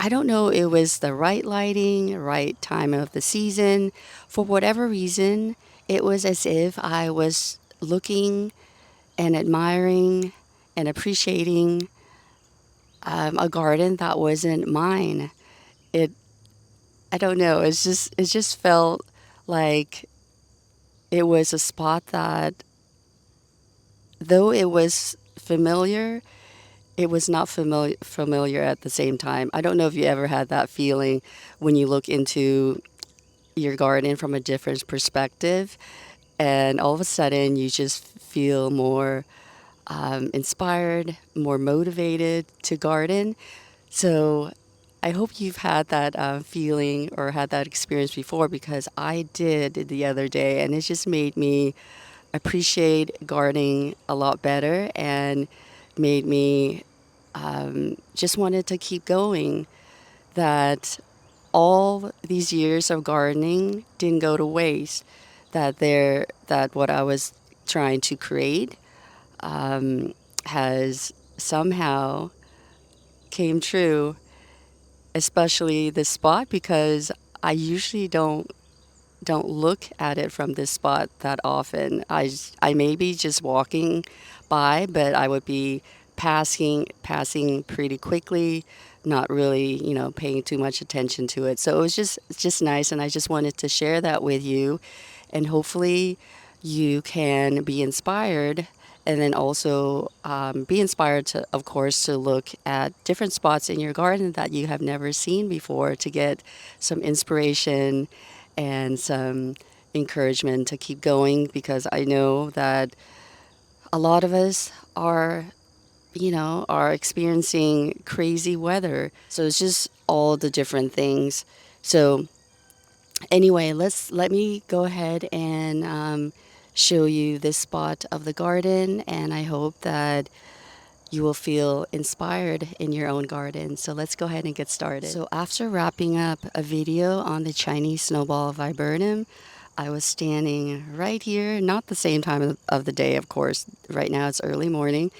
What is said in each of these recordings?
I don't know, it was the right lighting, right time of the season. For whatever reason, it was as if I was looking and admiring and appreciating a garden that wasn't mine. It, I don't know, it just felt like it was a spot that, though it was familiar, it was not familiar at the same time. I don't know if you ever had that feeling when you look into your garden from a different perspective, and all of a sudden you just feel more inspired, more motivated to garden. So I hope you've had that feeling or had that experience before, because I did the other day, and it just made me appreciate gardening a lot better and made me just wanted to keep going. That all these years of gardening didn't go to waste. That what I was trying to create has somehow came true, especially this spot, because I usually don't look at it from this spot that often. I may be just walking by, but I would be passing pretty quickly, not really, paying too much attention to it. So it was just it's just nice, and I just wanted to share that with you, and hopefully you can be inspired. And then also be inspired to, of course, to look at different spots in your garden that you have never seen before, to get some inspiration and some encouragement to keep going, because I know that a lot of us are experiencing crazy weather. So it's just all the different things. So anyway, let me go ahead and show you this spot of the garden, and I hope that you will feel inspired in your own garden. So let's go ahead and get started. So after wrapping up a video on the Chinese snowball viburnum, I was standing right here, not the same time of the day, of course. Right now it's early morning,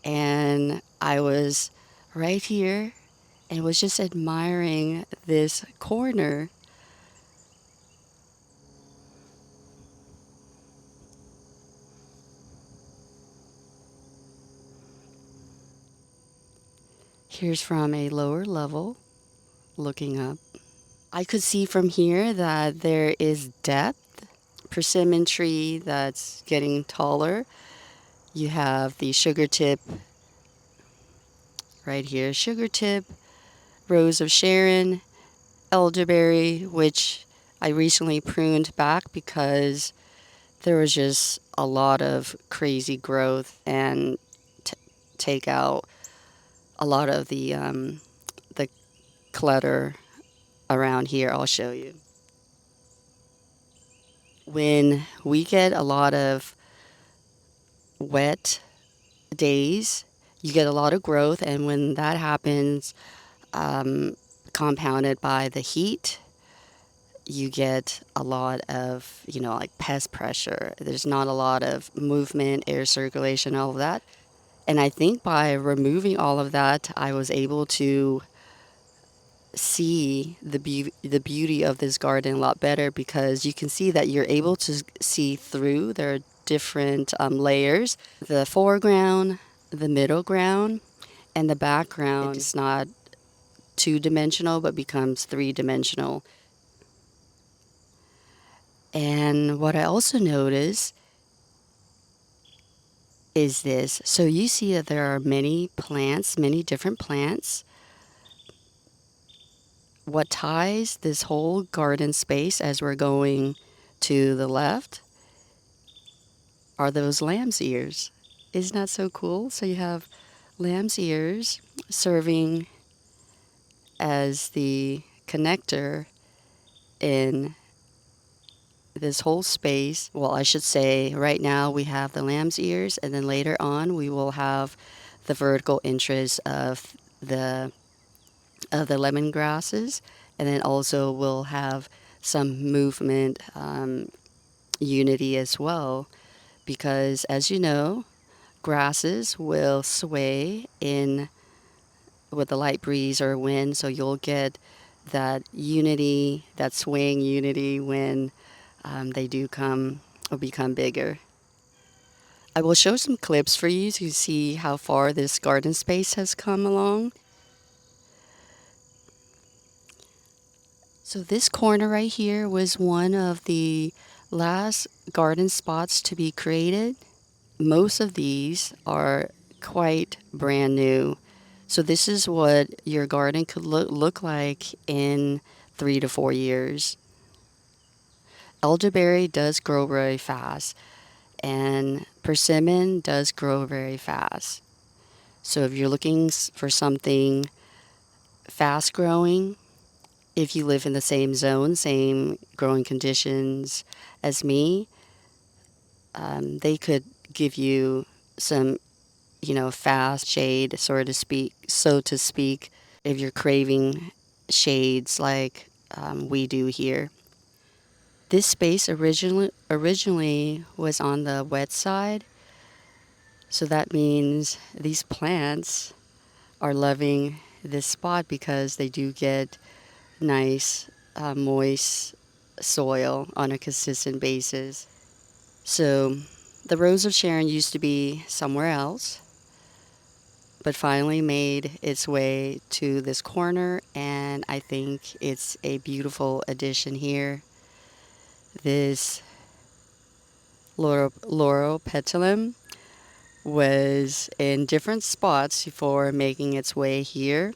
and I was right here and was just admiring this corner. Here's from a lower level looking up. I could see from here that there is depth, persimmon tree that's getting taller. You have the sugar tip right here, sugar tip, rose of Sharon, elderberry, which I recently pruned back because there was just a lot of crazy growth and t- take out a lot of the clutter around here. I'll show you. When we get a lot of wet days, you get a lot of growth, and when that happens, compounded by the heat, you get a lot of, like pest pressure. There's not a lot of movement, air circulation, all of that. And I think by removing all of that, I was able to see the beauty of this garden a lot better, because you can see that you're able to see through. There are different layers: the foreground, the middle ground, and the background. It's not two-dimensional but becomes three-dimensional. And what I also notice is this. So you see that there are many plants, many different plants. What ties this whole garden space as we're going to the left are those lamb's ears. Isn't that so cool? So you have lamb's ears serving as the connector in this whole space. Well, I should say right now we have the lamb's ears, and then later on we will have the vertical interest of the lemongrasses, and then also we'll have some movement unity as well, because as you know, grasses will sway in with the light breeze or wind, so you'll get that unity, that swaying unity when they do come or become bigger. I will show some clips for you to see how far this garden space has come along. So this corner right here was one of the last garden spots to be created. Most of these are quite brand new. So this is what your garden could look like in 3 to 4 years. Elderberry does grow very fast, and persimmon does grow very fast. So if you're looking for something fast growing, if you live in the same zone, same growing conditions as me, they could give you some, fast shade, so to speak, if you're craving shades like we do here. This space originally was on the wet side, so that means these plants are loving this spot because they do get nice, moist soil on a consistent basis. So the Rose of Sharon used to be somewhere else, but finally made its way to this corner, and I think it's a beautiful addition here. This Laurel petalum was in different spots before making its way here,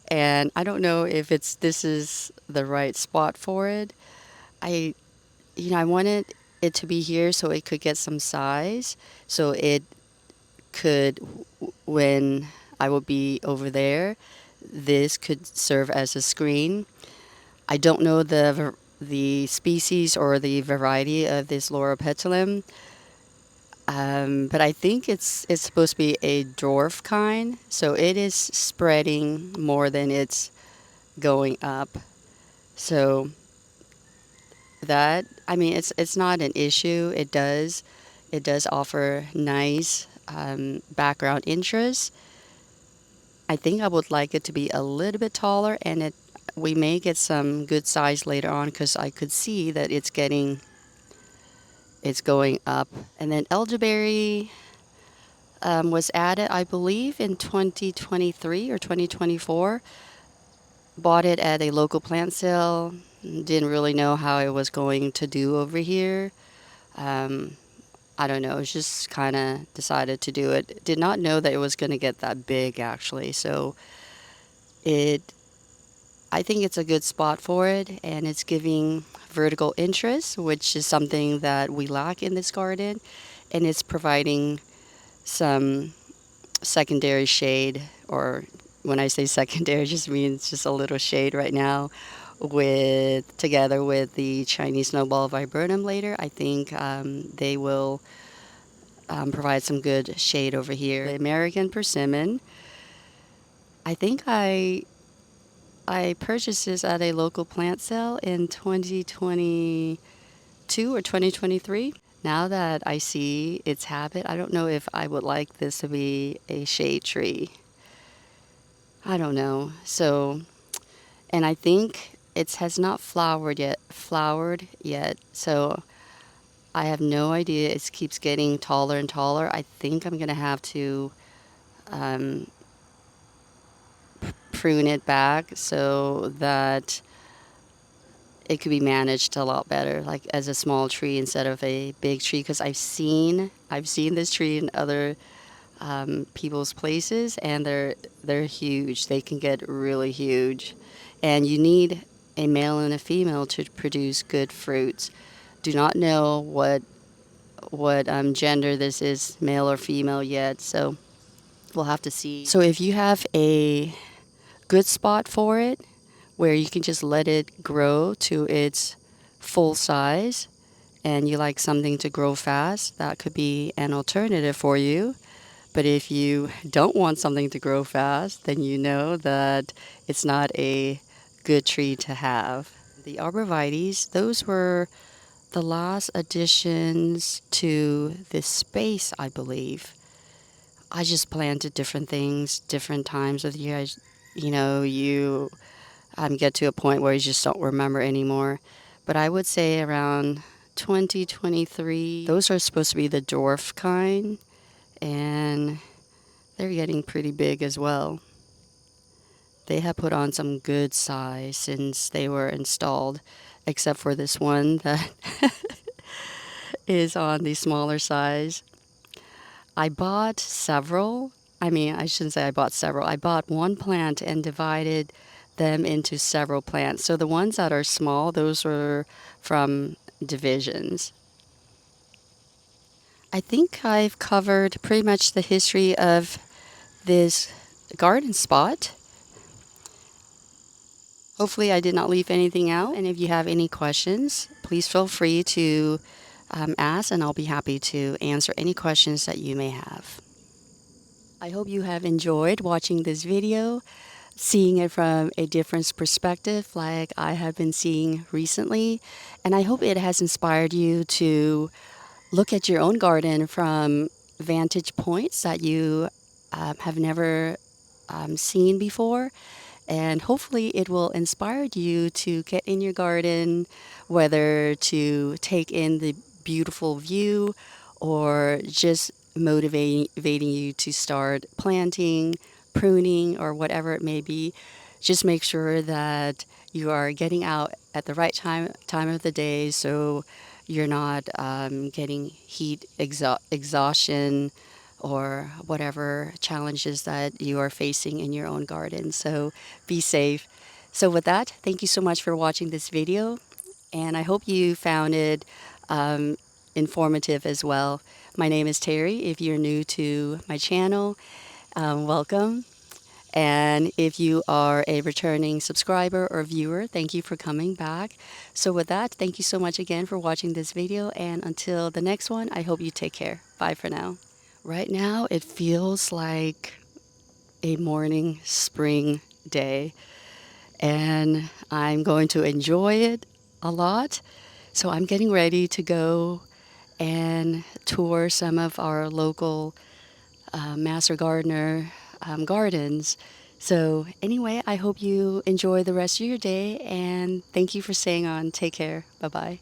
and I don't know if this is the right spot for it. I wanted it to be here so it could get some size, so it could, when I will be over there, this could serve as a screen. I don't know the species or the variety of this Loropetalum, but I think it's supposed to be a dwarf kind, so it is spreading more than it's going up. So that, I mean, it's not an issue. It does offer nice background interest. I think I would like it to be a little bit taller, and we may get some good size later on because I could see that it's going up. And then elderberry was added, I believe, in 2023 or 2024. Bought it at a local plant sale. Didn't really know how it was going to do over here. Um, I don't know. It's just kind of decided to do it. Did not know that it was going to get that big, actually. So it, I think it's a good spot for it, and it's giving vertical interest, which is something that we lack in this garden, and it's providing some secondary shade, or when I say secondary, it just means just a little shade right now. With together with the Chinese snowball viburnum later, I think they will provide some good shade over here. The American persimmon, I think I purchased this at a local plant sale in 2022 or 2023. Now that I see its habit, I don't know if I would like this to be a shade tree. I don't know. So, and I think it has not flowered yet. So I have no idea. It keeps getting taller and taller. I think I'm gonna have to um, prune it back so that it could be managed a lot better, like as a small tree instead of a big tree. Because I've seen this tree in other people's places, and they're huge. They can get really huge, and you need a male and a female to produce good fruits. Do not know what gender this is, male or female yet, so we'll have to see. So if you have a good spot for it, where you can just let it grow to its full size, and you like something to grow fast, that could be an alternative for you. But if you don't want something to grow fast, then you know that it's not a good tree to have. The arborvitaes, those were the last additions to this space, I believe. I just planted different things, different times of the year. You know, you get to a point where you just don't remember anymore. But I would say around 2023, those are supposed to be the dwarf kind, and they're getting pretty big as well. They have put on some good size since they were installed, except for this one that is on the smaller size. I bought several. I mean, I shouldn't say I bought several. I bought one plant and divided them into several plants. So the ones that are small, those were from divisions. I think I've covered pretty much the history of this garden spot. Hopefully, I did not leave anything out. And if you have any questions, please feel free to ask, and I'll be happy to answer any questions that you may have. I hope you have enjoyed watching this video, seeing it from a different perspective like I have been seeing recently. And I hope it has inspired you to look at your own garden from vantage points that you have never seen before. And hopefully, it will inspire you to get in your garden, whether to take in the beautiful view or just motivating you to start planting, pruning, or whatever it may be. Just make sure that you are getting out at the right time of the day so you're not getting heat exhaustion or whatever challenges that you are facing in your own garden. So be safe. So with that, thank you so much for watching this video, and I hope you found it um, informative as well. My name is Terry. If you're new to my channel, welcome. And if you are a returning subscriber or viewer, thank you for coming back. So with that, thank you so much again for watching this video. And until the next one, I hope you take care. Bye for now. Right now, it feels like a morning spring day, and I'm going to enjoy it a lot. So I'm getting ready to go and tour some of our local Master Gardener gardens. So, anyway, I hope you enjoy the rest of your day, and thank you for staying on. Take care. Bye bye.